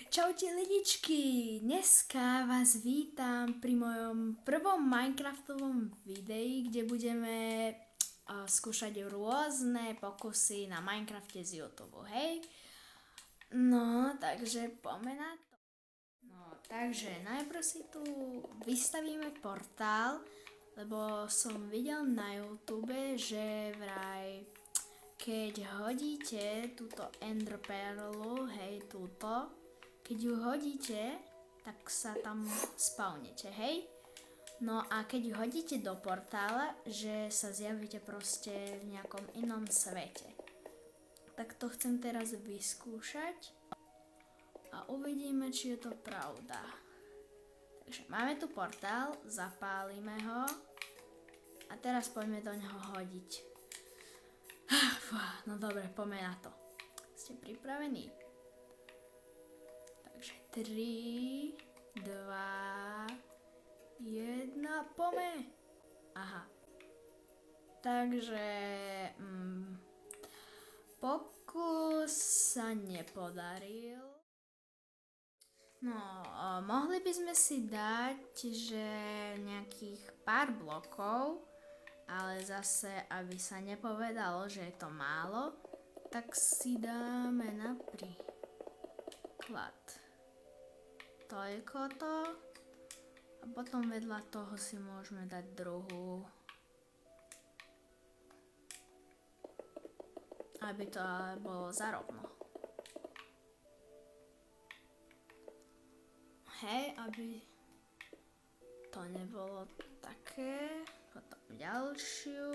Čaute lidičky, dneska vás vítam pri mojom prvom Minecraftovom videi, kde budeme skúšať rôzne pokusy na Minecrafte z YouTube, hej? No, takže poďme na to. No, takže najprv si tu vystavíme portál, lebo som videl na YouTube, že vraj keď hodíte túto Ender Perlu, hej, túto, keď ju hodíte, tak sa tam spawnete, hej? No a keď ju hodíte do portála, že sa zjavíte proste v nejakom inom svete. Tak to chcem teraz vyskúšať a uvidíme, či je to pravda. Takže máme tu portál, zapálime ho a teraz poďme do neho hodiť. No dobre, poďme na to. Ste pripravení? Takže 3, 2, 1, poďme! Aha. Takže pokus sa nepodaril. No, mohli by sme si dať, že nejakých pár blokov, ale zase, aby sa nepovedalo, že je to málo, tak si dáme napríklad toľko to a potom vedľa toho si môžeme dať druhú, aby to bolo zarovno. Hej, aby to nebolo také. Potom ďalšiu.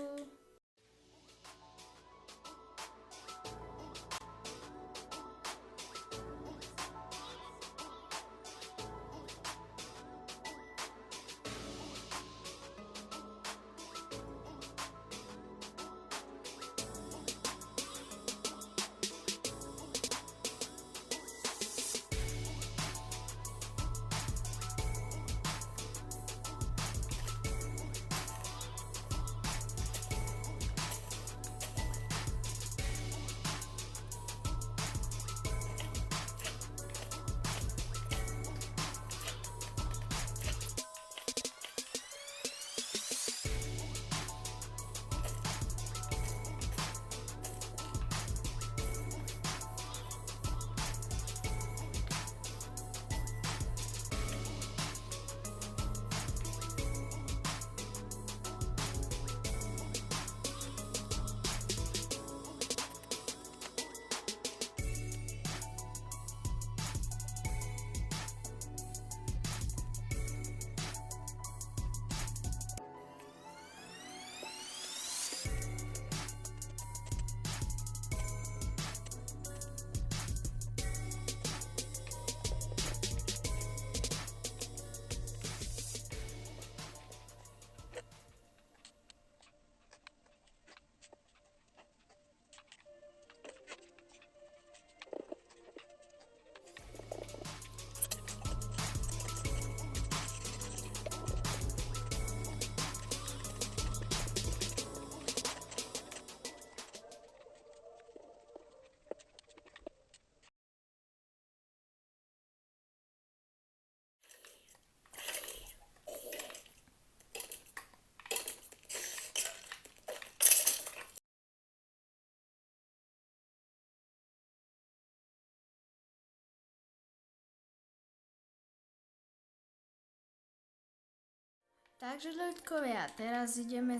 Takže ľudkovia, teraz ideme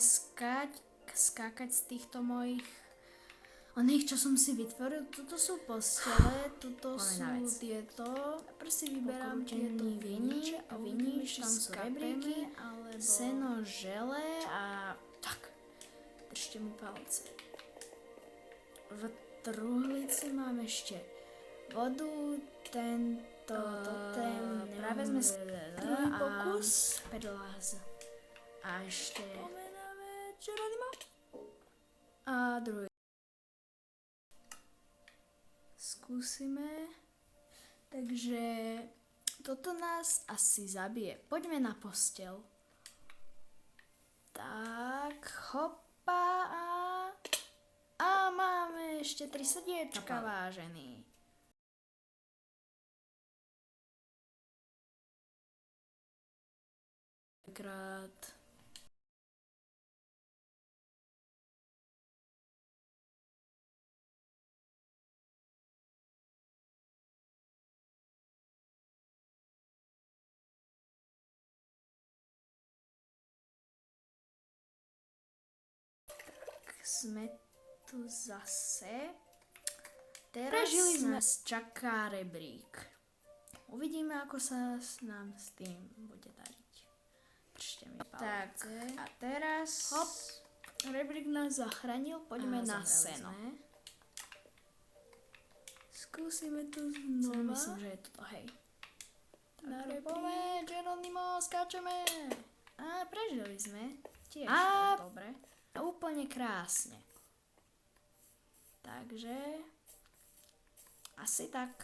skákať z týchto mojich oných, čo som si vytvoril. Tuto sú postele, tuto sú tieto. Najprv si vyberám tieto vinič, tam sú rebríky, seno, žele a tak. Držte mi palce. V truhlici mám ešte vodu, práve sme druhý pokus. Perláza. A ešte pomenáme Geronimo. A druhý. Skúsime. Takže toto nás asi zabije. Poďme na posteľ. Tak, hopa a máme ešte 3 srdiečka, vážený. poprvýkrát. Sme tu zase. Teraz Prežili sme. nás čaká rebrík. Uvidíme, ako sa nám s tým bude dariť. Držte mi palce. Tak, a teraz hop. rebrík nás zachránil, poďme A na zobrali seno. sme. Skúsime to znova. Myslím, že je to hej. Na Tak rebrík. poďme, Geronimo, skáčeme. A prežili sme. Tiež A- dobre. A úplne krásne. Takže asi tak.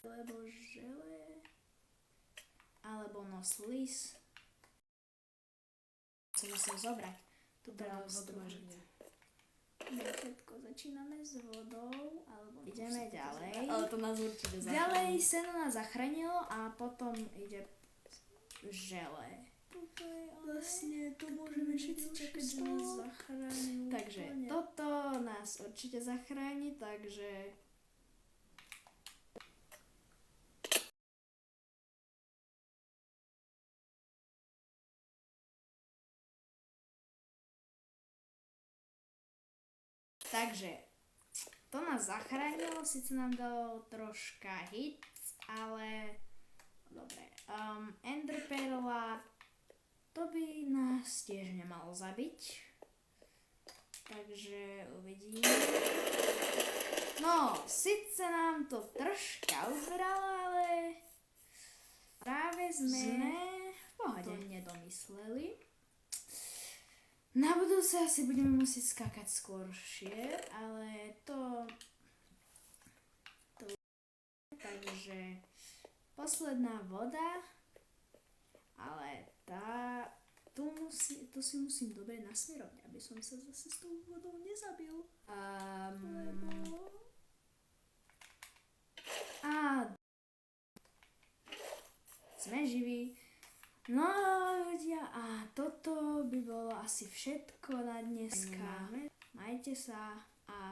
Alebo žele. Alebo lis. Si musím zobrať. Tu Teda vodu vodu máš máš kde? My všetko začíname s vodou, alebo ideme Musím to ďalej. zobrať. Ale to nás určite zachrání. Ďalej seno nás zachránilo a potom ide žele. Toto je Vlastne to môžeme všetci čakať, že nás zachráni. Takže úplne. toto nás určite zachráni, takže to nás zachránilo, síce nám dalo troška hit, ale dobre. Enderperla, to by nás tiež nemalo zabiť. Takže uvidíme. No, síce nám to troška ubralo, ale práve sme v pohode to nedomysleli. Na budúce asi budeme musieť skákať skôršie, ale to takže posledná voda, ale tu si musím dobre nasmerovať, aby som sa zase s tou vodou nezabil. Sme živí. No ľudia, a toto by bolo asi všetko na dneska. Majte sa a